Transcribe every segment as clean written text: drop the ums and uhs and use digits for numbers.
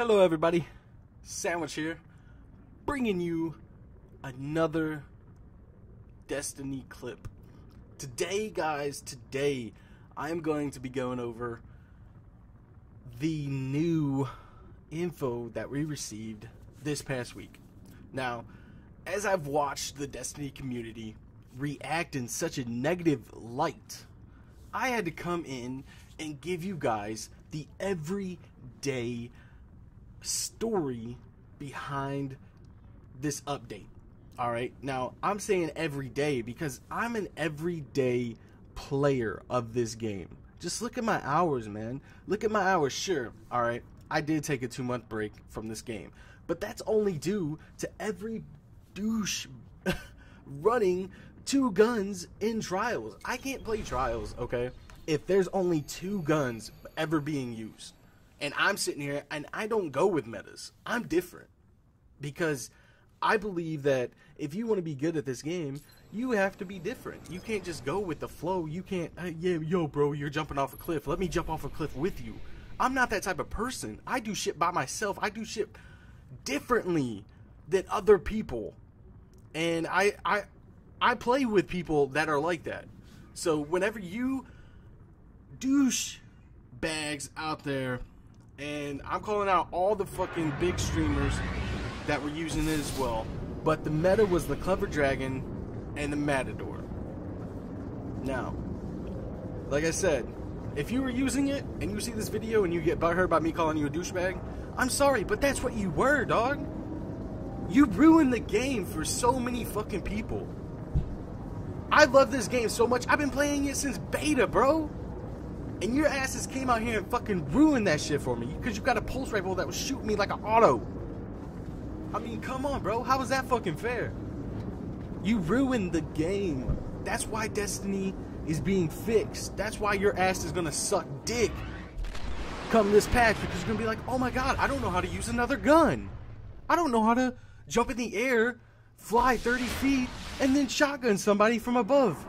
Hello everybody, Sandwich here, bringing you another Destiny clip. Today guys, I am going to be going over the new info that we received this past week. Now, as I've watched the Destiny community react in such a negative light, I had to come in and give you guys the everyday story behind this update. Alright, now I'm saying every day because I'm an everyday player of this game. Just look at my hours, man. Look at my hours. Sure, alright, I did take a 2-month break from this game, but that's only due to every douche running 2 guns in Trials. I can't play Trials, okay, if there's only 2 guns ever being used. And I'm sitting here and I don't go with metas. I'm different. Because I believe that if you want to be good at this game, you have to be different. You can't just go with the flow. You can't, yeah, yo, bro, you're jumping off a cliff. Let me jump off a cliff with you. I'm not that type of person. I do shit by myself. I do shit differently than other people. And I play with people that are like that. So whenever you douche bags out there, and I'm calling out all the fucking big streamers that were using it as well, but the meta was the Clever Dragon and the Matador. Now, like I said, if you were using it and you see this video and you get butthurt by me calling you a douchebag, I'm sorry, but that's what you were, dog. You ruined the game for so many fucking people. I love this game so much. I've been playing it since beta, bro. And your asses came out here and fucking ruined that shit for me because you got a pulse rifle that was shooting me like an auto. I mean, come on, bro. How is that fucking fair? You ruined the game. That's why Destiny is being fixed. That's why your ass is gonna suck dick come this patch, because you're gonna be like, oh my god, I don't know how to use another gun. I don't know how to jump in the air, fly 30 feet, and then shotgun somebody from above.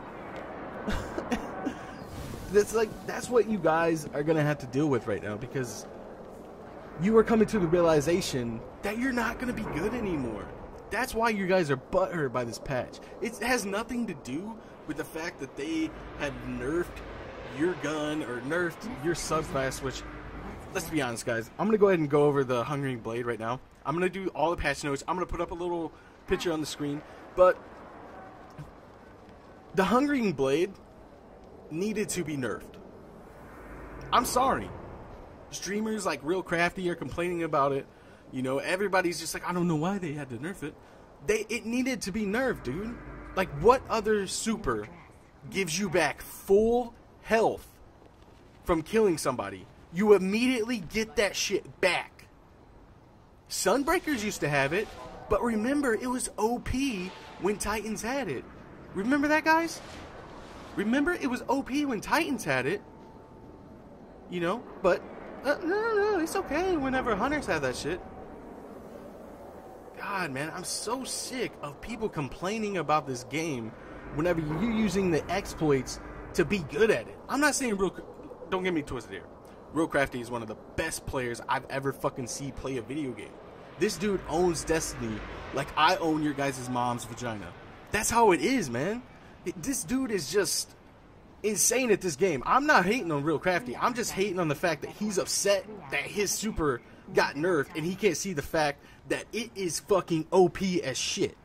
That's what you guys are gonna have to deal with right now, because you are coming to the realization that you're not gonna be good anymore. That's why you guys are butthurt by this patch. It has nothing to do with the fact that they had nerfed your gun or nerfed your subclass, which, let's be honest guys, I'm gonna go ahead and go over the Hungering Blade right now. I'm gonna do all the patch notes. I'm gonna put up a little picture on the screen, but the Hungering Blade needed to be nerfed. I'm sorry. Streamers like Real Crafty are complaining about it. You know, everybody's just like, I don't know why they had to nerf it. It needed to be nerfed, dude. Like, what other super gives you back full health from killing somebody? You immediately get that shit back. Sunbreakers used to have it, but remember, it was OP when Titans had it. Remember that, guys? Remember, it was OP when Titans had it, you know, but no, it's okay whenever Hunters have that shit. God, man, I'm so sick of people complaining about this game whenever you're using the exploits to be good at it. I'm not saying don't get me twisted here. Real Crafty is one of the best players I've ever fucking seen play a video game. This dude owns Destiny like I own your guys' mom's vagina. That's how it is, man. This dude is just insane at this game. I'm not hating on Real Crafty. I'm just hating on the fact that he's upset that his super got nerfed and he can't see the fact that it is fucking OP as shit.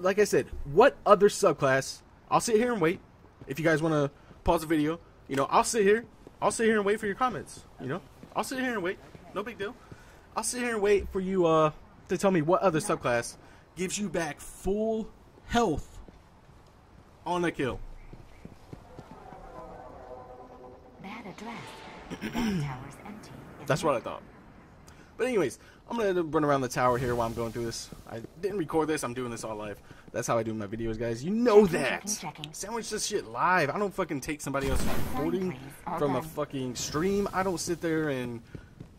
Like I said, what other subclass? I'll sit here and wait. If you guys want to pause the video, you know, I'll sit here and wait for your comments. You know, I'll sit here and wait. No big deal. I'll sit here and wait for you to tell me what other subclass gives you back full health on a kill. Bad address. That tower's empty. That's what I thought. But anyways, I'm going to run around the tower here while I'm going through this. I didn't record this. I'm doing this all live. That's how I do my videos, guys. You know that. Sandwich this shit live. I don't fucking take somebody else's recording from a fucking stream. I don't sit there and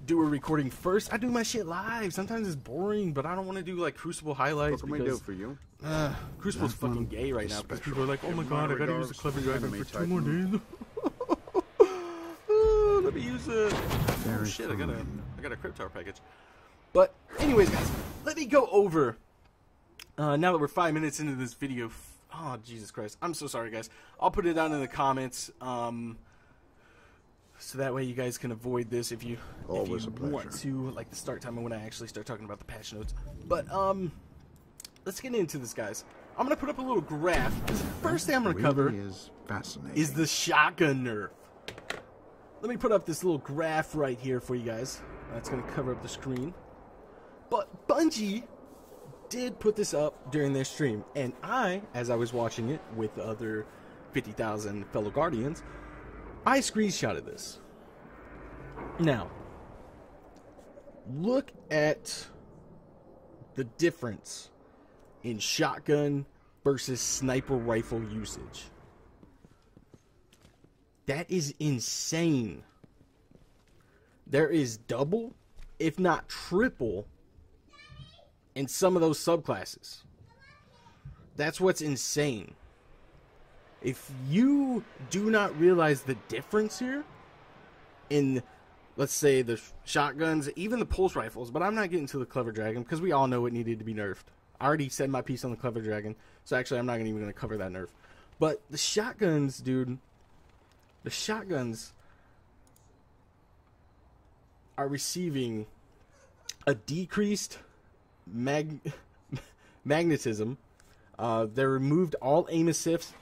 do a recording first. I do my shit live. Sometimes it's boring, but I don't want to do like Crucible highlights. What can we do for you? Crucible's fucking gay right now because people are like, oh my god, I gotta use the Clever Dragon for 2 more days. Let me use a... Oh Very shit, I fine. got a Cryptar package. But, anyways, guys, let me go over... now that we're 5 minutes into this video... Oh, Jesus Christ. I'm so sorry, guys. I'll put it down in the comments. So that way you guys can avoid this if you Always a pleasure. want to, like the start time and when I actually start talking about the patch notes. But, let's get into this, guys. I'm going to put up a little graph. The first thing I'm going to cover is fascinating. is the shotgun nerf. Let me put up this little graph right here for you guys. That's going to cover up the screen. But Bungie did put this up during their stream. And I, as I was watching it with the other 50,000 fellow Guardians, I screenshotted this. Now, look at the difference in shotgun versus sniper rifle usage. That is insane. There is double, if not triple, in some of those subclasses. That's what's insane. If you do not realize the difference here in, let's say, the shotguns, even the pulse rifles, but I'm not getting to the Clever Dragon because we all know it needed to be nerfed. I already said my piece on the Clever Dragon, so actually I'm not even going to cover that nerf. But the shotguns, dude, the shotguns are receiving a decreased magnetism. They removed all aim assist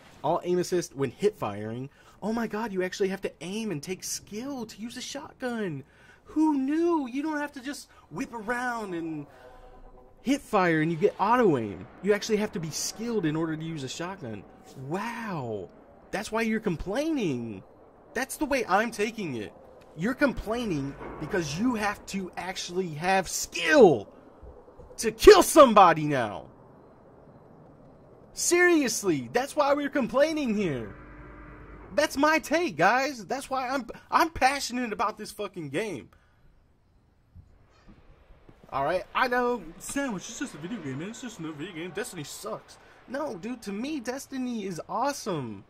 when hip firing. Oh my god, you actually have to aim and take skill to use a shotgun. Who knew? You don't have to just whip around and hip fire and you get auto aim. You actually have to be skilled in order to use a shotgun. Wow. That's why you're complaining. That's the way I'm taking it. You're complaining because you have to actually have skill to kill somebody now. Seriously, that's why we're complaining here. That's my take, guys. That's why I'm passionate about this fucking game. Alright, I know, Sandwich, it's just a video game, man. It's just another video game. Destiny sucks. No, dude, to me, Destiny is awesome.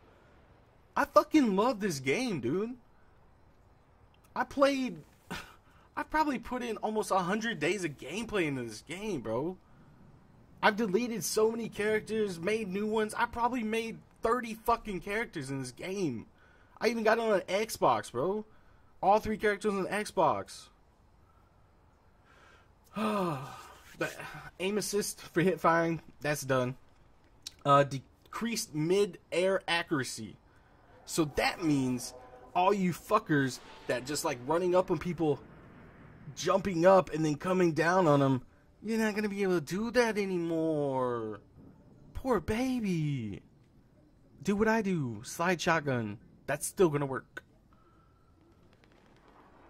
I fucking love this game, dude. I probably put in almost 100 days of gameplay into this game, bro. I've deleted so many characters, made new ones. I probably made 30 fucking characters in this game. I even got it on an Xbox, bro. All 3 characters on Xbox. The aim assist for hip firing, that's done. Decreased mid-air accuracy. So that means all you fuckers that just like running up on people, jumping up and then coming down on them, you're not going to be able to do that anymore. Poor baby. Do what I do. Slide shotgun. That's still going to work.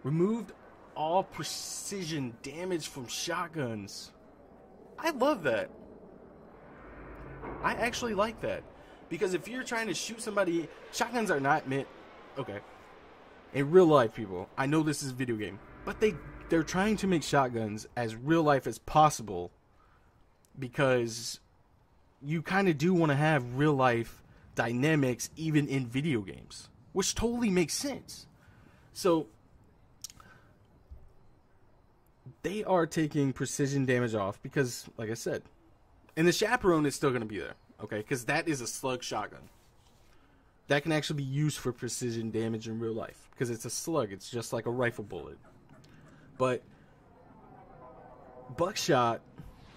Removed all precision damage from shotguns. I love that. I actually like that. Because if you're trying to shoot somebody, shotguns are not meant... Okay. In real life, people, I know this is a video game, but they're trying to make shotguns as real life as possible because you kind of do want to have real life dynamics even in video games, which totally makes sense. So they are taking precision damage off because, like I said, and the chaperone is still going to be there, okay, because that is a slug shotgun. That can actually be used for precision damage in real life because it's a slug. It's just like a rifle bullet. But buckshot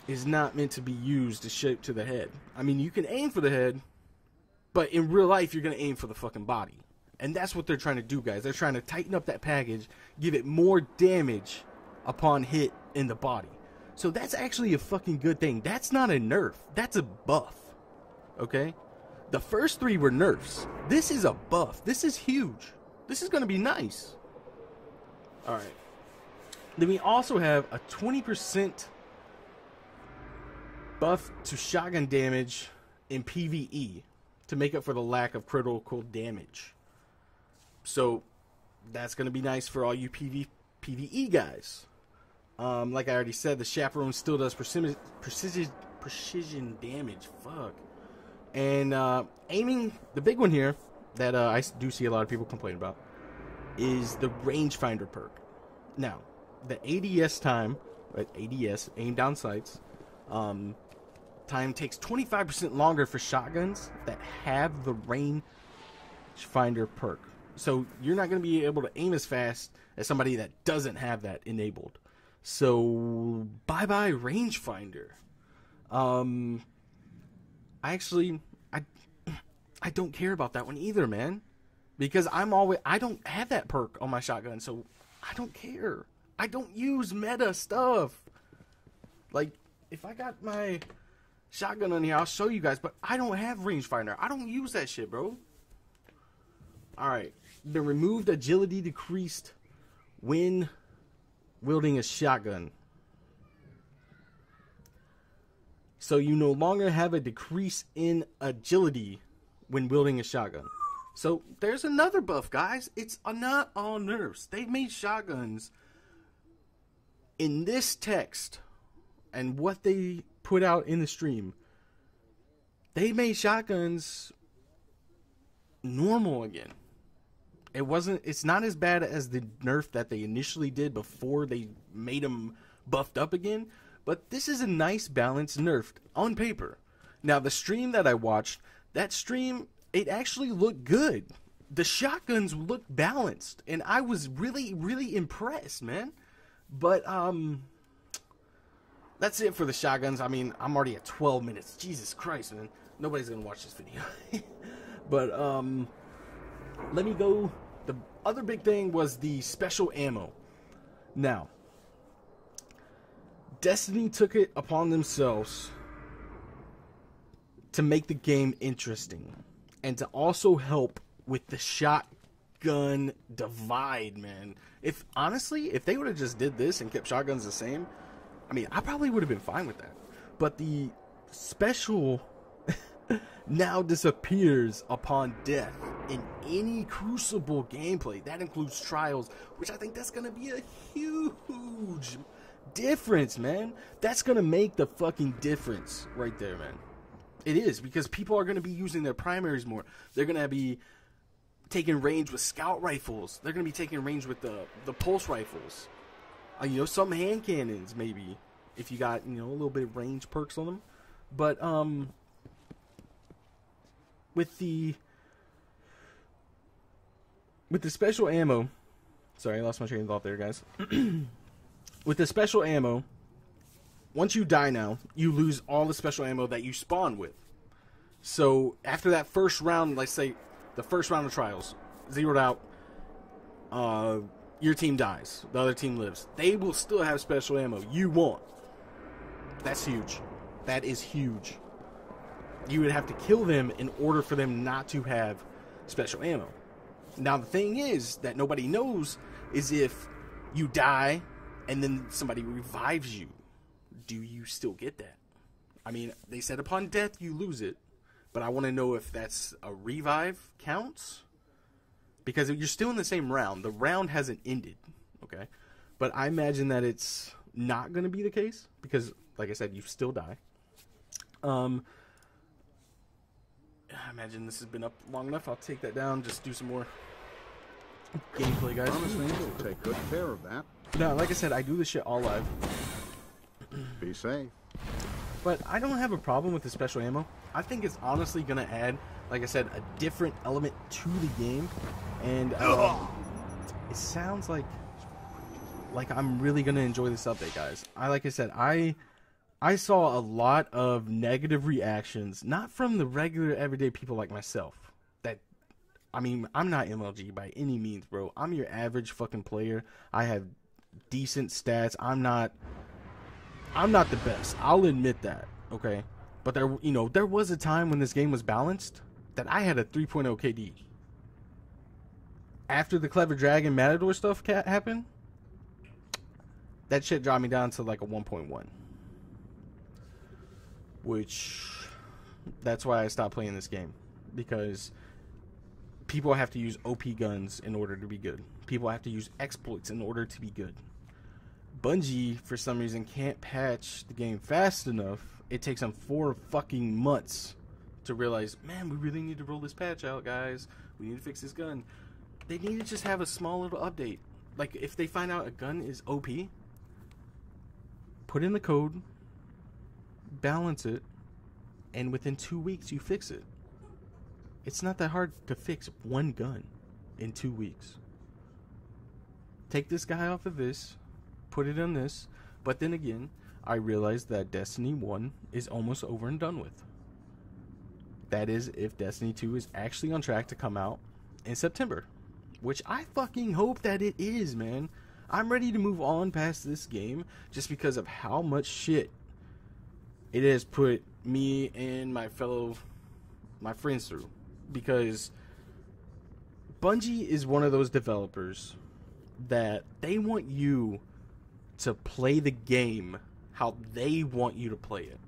is not meant to be used to shoot to the head. I mean, you can aim for the head, but in real life, you're going to aim for the fucking body. And that's what they're trying to do, guys. They're trying to tighten up that package, give it more damage upon hit in the body. So that's actually a fucking good thing. That's not a nerf. That's a buff. Okay? The first 3 were nerfs. This is a buff. This is huge. This is going to be nice. Alright. Then we also have a 20% buff to shotgun damage in PvE to make up for the lack of critical damage. So that's going to be nice for all you PvE guys. Like I already said, the chaperone still does precision damage. Fuck. And aiming, the big one here that I do see a lot of people complain about, is the rangefinder perk. Now, the ADS time, ADS, aim down sights, time takes 25% longer for shotguns that have the rangefinder perk. So you're not going to be able to aim as fast as somebody that doesn't have that enabled. So bye-bye rangefinder. I don't care about that one either, man. Because I don't have that perk on my shotgun, so I don't care. I don't use meta stuff. Like, if I got my shotgun on here, I'll show you guys, but I don't have rangefinder. I don't use that shit, bro. Alright. The removed agility decreased when wielding a shotgun. So you no longer have a decrease in agility when wielding a shotgun. So there's another buff, guys. It's not all nerfs. They made shotguns in this text and what they put out in the stream. They made shotguns normal again. It's not as bad as the nerf that they initially did before they made them buffed up again. But this is a nice balanced nerf on paper. Now, the stream that I watched, that stream, it actually looked good. The shotguns looked balanced. And I was really, really impressed, man. But, that's it for the shotguns. I mean, I'm already at 12 minutes. Jesus Christ, man. Nobody's gonna watch this video. But, let me go. The other big thing was the special ammo. Now, Destiny took it upon themselves to make the game interesting and to also help with the shotgun divide, man. If they would have just did this and kept shotguns the same, I mean, I probably would have been fine with that. But the special now disappears upon death in any Crucible gameplay. That includes Trials, which I think that's going to be a huge difference, man. That's going to make the fucking difference right there, man. It is, because people are going to be using their primaries more. They're going to be taking range with scout rifles. They're going to be taking range with the pulse rifles. Some hand cannons, maybe, if you got, a little bit of range perks on them. But, with the special ammo, sorry, I lost my train of thought there, guys. With the special ammo, once you die now, you lose all the special ammo that you spawn with. So after that first round, let's say the first round of Trials, zeroed out, your team dies, the other team lives. They will still have special ammo you want. That's huge. That is huge. You would have to kill them in order for them not to have special ammo. Now, the thing is that nobody knows is if you die and then somebody revives you, do you still get that? I mean, they said upon death you lose it, but I want to know if that's a revive counts. Because you're still in the same round. The round hasn't ended, okay? But I imagine that it's not going to be the case because, like I said, you still die. I imagine this has been up long enough. I'll take that down. Just do some more gameplay, guys. Promise me you'll take good care of that. No, like I said, I do this shit all live. Be safe. But I don't have a problem with the special ammo. I think it's honestly going to add, like I said, a different element to the game. And it sounds like I'm really going to enjoy this update, guys. Like I said, I saw a lot of negative reactions, not from the regular everyday people like myself. I mean, I'm not MLG by any means, bro. I'm your average fucking player. I have decent stats. I'm not the best. I'll admit that, okay? But there was a time when this game was balanced that I had a 3.0 KD. After the Clever Dragon Matador stuff happened, that shit dropped me down to like a 1.1. Which, that's why I stopped playing this game. Because people have to use OP guns in order to be good. People have to use exploits in order to be good. Bungie, for some reason, can't patch the game fast enough. It takes them 4 fucking months to realize, man, we really need to roll this patch out, guys. We need to fix this gun. they need to just have a small little update. Like, if they find out a gun is OP, put in the code, balance it, and within 2 weeks you fix it. It's not that hard to fix one gun in 2 weeks. Take this guy off of this, put it on this, but then again, I realized that Destiny 1 is almost over and done with. That is, if Destiny 2 is actually on track to come out in September. Which I fucking hope that it is, man. I'm ready to move on past this game just because of how much shit it has put me and my friends through. Because Bungie is one of those developers that they want you to play the game how they want you to play it.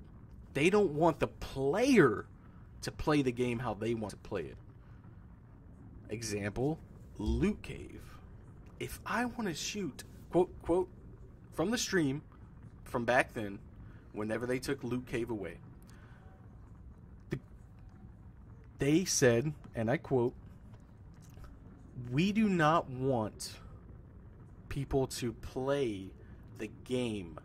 They don't want the player to play the game how they want to play it. Example, Loot Cave. If I want to shoot, quote, from the stream, from back then, whenever they took Loot Cave away, they said, and I quote, "We do not want people to play the game,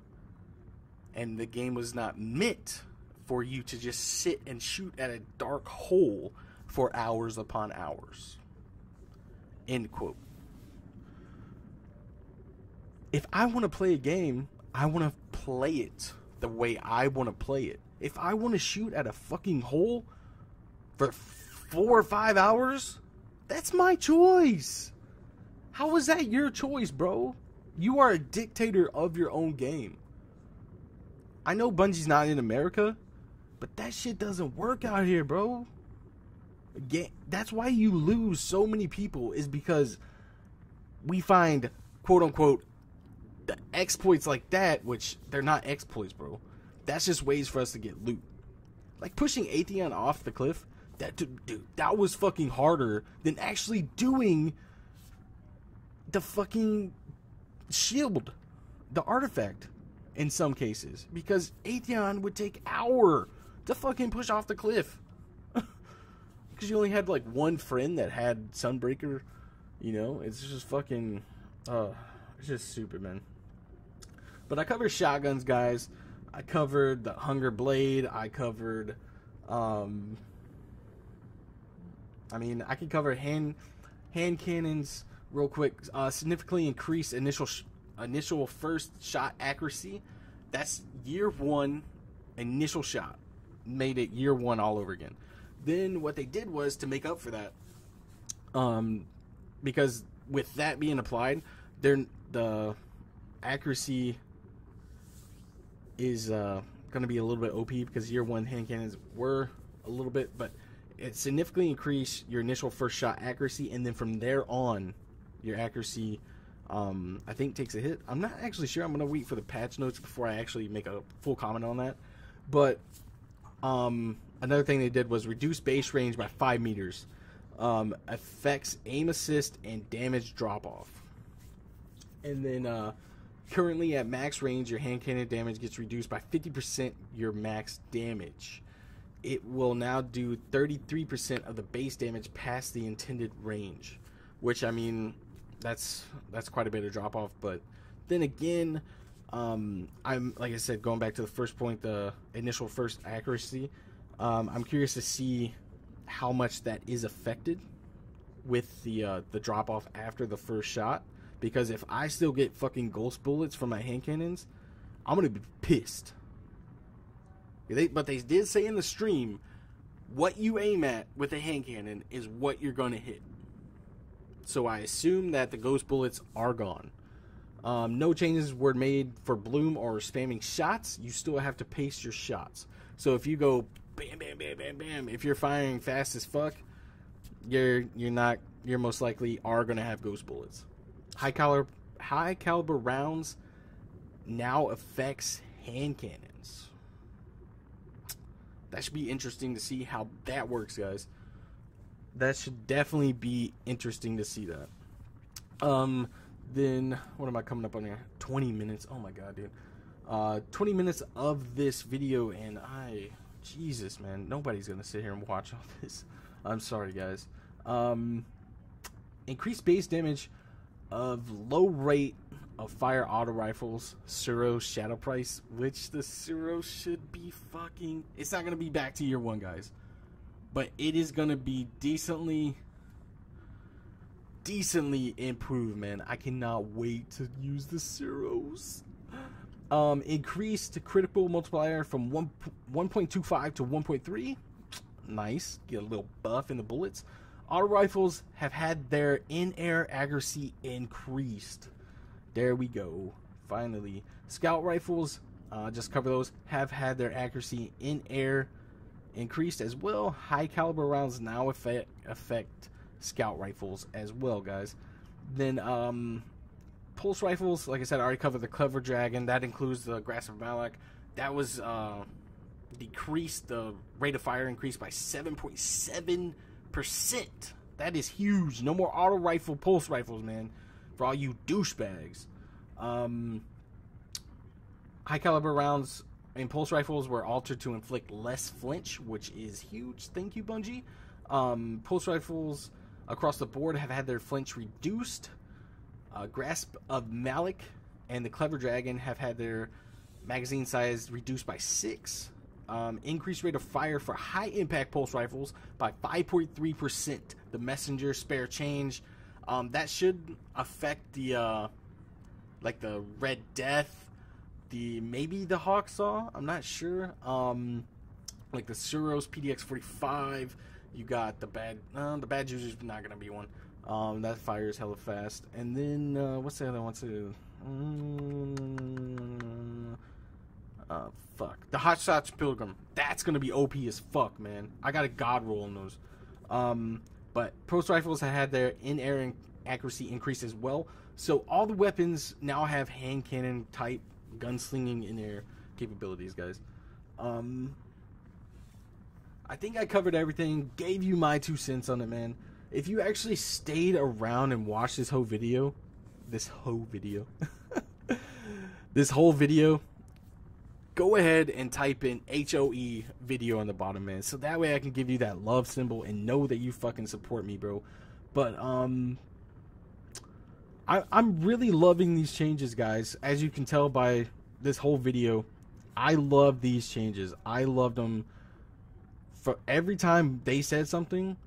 and the game was not meant for you to just sit and shoot at a dark hole for hours upon hours." End quote. If I want to play a game, I want to play it the way I want to play it. If I want to shoot at a fucking hole for 4 or 5 hours, that's my choice. How is that your choice, bro? You are a dictator of your own game. I know Bungie's not in America, but that shit doesn't work out here, bro. Again, that's why you lose so many people, is because we find, quote unquote, the exploits like that, which they're not exploits, bro. That's just ways for us to get loot. Like pushing Atheon off the cliff, dude, that was fucking harder than actually doing the fucking shield, the artifact, in some cases. Because Atheon would take hour to fucking push off the cliff. Because you only had like one friend that had Sunbreaker, you know? It's just fucking, it's just stupid, man. But I covered shotguns, guys. I covered the Hunger Blade. I covered, I mean, I can cover hand cannons real quick. Significantly increase initial first shot accuracy. That's year one initial shot. Made it year one all over again. Then what they did was, to make up for that, because with that being applied, the accuracy is going to be a little bit OP, because year one hand cannons were a little bit, but it significantly increased your initial first shot accuracy, and then from there on, your accuracy, I think, takes a hit. I'm not actually sure. I'm going to wait for the patch notes before I actually make a full comment on that. But another thing they did was reduce base range by 5 meters. Affects aim assist and damage drop off. And then currently at max range, your hand cannon damage gets reduced by 50% your max damage. It will now do 33% of the base damage past the intended range. Which, I mean, that's quite a bit of drop off. But then again, I'm, like I said, going back to the first point, the initial first accuracy, I'm curious to see how much that is affected with the drop off after the first shot, because if I still get fucking ghost bullets from my hand cannons, I'm gonna be pissed. But they did say in the stream, what you aim at with a hand cannon is what you're gonna hit. So I assume that the ghost bullets are gone. No changes were made for bloom or spamming shots. You still have to pace your shots. So if you go bam, bam, bam, bam, bam, if you're firing fast as fuck, you're most likely are gonna have ghost bullets. High caliber rounds now affects hand cannons. That should be interesting to see how that works, guys. That should definitely be interesting to see that. Then, what am I coming up on here? 20 minutes. Oh my god, dude. 20 minutes of this video, and Jesus, man. Nobody's going to sit here and watch all this. I'm sorry, guys. increased base damage of low rate of fire auto rifles, Suro Shadow Price, which the Suro should be fucking... It's not going to be back to year 1, guys. But it is going to be decently improved, man. I cannot wait to use the Suros. Increased critical multiplier from 1.25 to 1.3. Nice. Get a little buff in the bullets. Auto rifles have had their in-air accuracy increased. There we go. Finally. Scout rifles, just cover those, have had their accuracy in air increased as well. High caliber rounds now affect scout rifles as well, guys. Then pulse rifles, like I said, I already covered the Clever Dragon. That includes the Grasp of Malak. That was decreased. The rate of fire increased by 7.7%. That is huge. No more auto rifle pulse rifles, man, for all you douchebags. High caliber rounds and pulse rifles were altered to inflict less flinch, which is huge. Thank you, Bungie. Pulse rifles across the board have had their flinch reduced. Grasp of Malak and the Clever Dragon have had their magazine size reduced by 6. Increased rate of fire for high impact pulse rifles by 5.3%. The Messenger spare change, that should affect the like the Red Death, maybe the Hawksaw. I'm not sure. Like the Suros PDX-45. You got the bad user's not gonna be one. That fires hella fast. And then what's the other one too? Fuck. The Hot Shots Pilgrim. That's gonna be OP as fuck, man. I got a god roll on those. But pulse rifles have had their in-air accuracy increase as well. So all the weapons now have hand cannon type gunslinging in-air capabilities, guys. I think I covered everything. Gave you my 2 cents on it, man. If you actually stayed around and watched this whole video, this whole video, go ahead and type in HOE video on the bottom, man. So that way I can give you that love symbol and know that you fucking support me, bro. But I'm really loving these changes, guys. As you can tell by this whole video, I love these changes. I loved them. For every time they said something,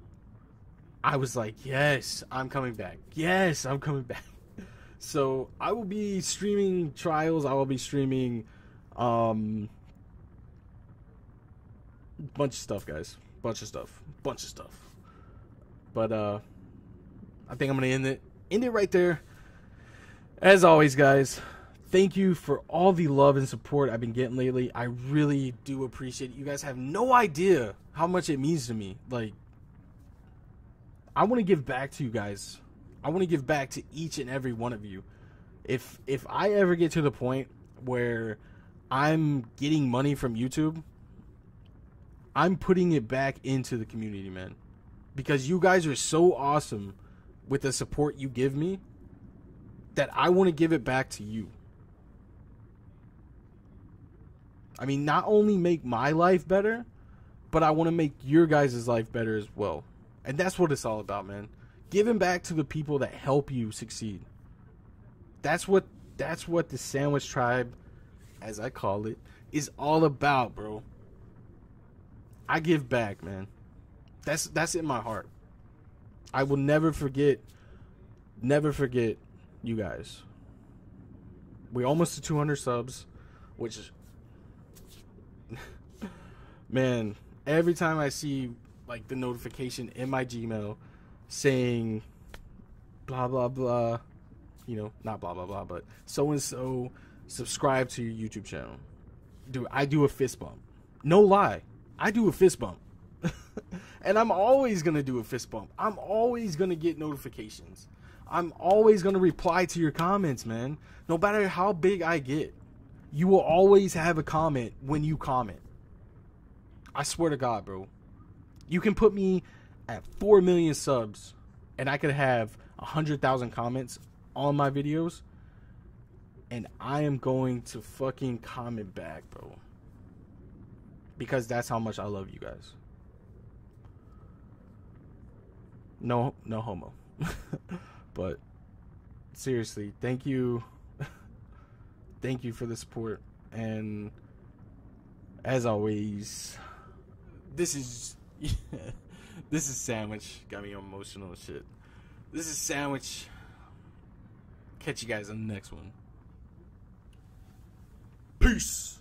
I was like, yes, I'm coming back. Yes, I'm coming back. So I will be streaming trials. I will be streaming bunch of stuff, guys. Bunch of stuff. But I think I'm gonna end it right there. As always, guys, thank you for all the love and support I've been getting lately. I really do appreciate it. You guys have no idea how much it means to me. Like, I want to give back to you guys. I want to give back to each and every one of you. If I ever get to the point where I'm getting money from YouTube, I'm putting it back into the community, man. Because you guys are so awesome with the support you give me that I want to give it back to you. I mean, not only make my life better, but I want to make your guys' life better as well. And that's what it's all about, man. Giving back to the people that help you succeed. That's what the Sandwich Tribe, as I call it, is all about, bro. I give back, man. That's in my heart. I will never forget you guys. We're almost to 200 subs, which is, man, every time I see like the notification in my Gmail saying blah blah blah, you know, not blah blah blah, but so and so subscribe to your YouTube channel, dude, I do a fist bump. No lie, I do a fist bump. And I'm always gonna do a fist bump. I'm always gonna get notifications. I'm always gonna reply to your comments, man. No matter how big I get, you will always have a comment when you comment. I swear to God, bro. You can put me at 4 million subs and I could have 100,000 comments on my videos, and I am going to fucking comment back, bro. Because that's how much I love you guys. No homo. But seriously, thank you. Thank you for the support. And as always, this is this is Sandwich. Got me emotional and shit. This is Sandwich. Catch you guys on the next one. Peace.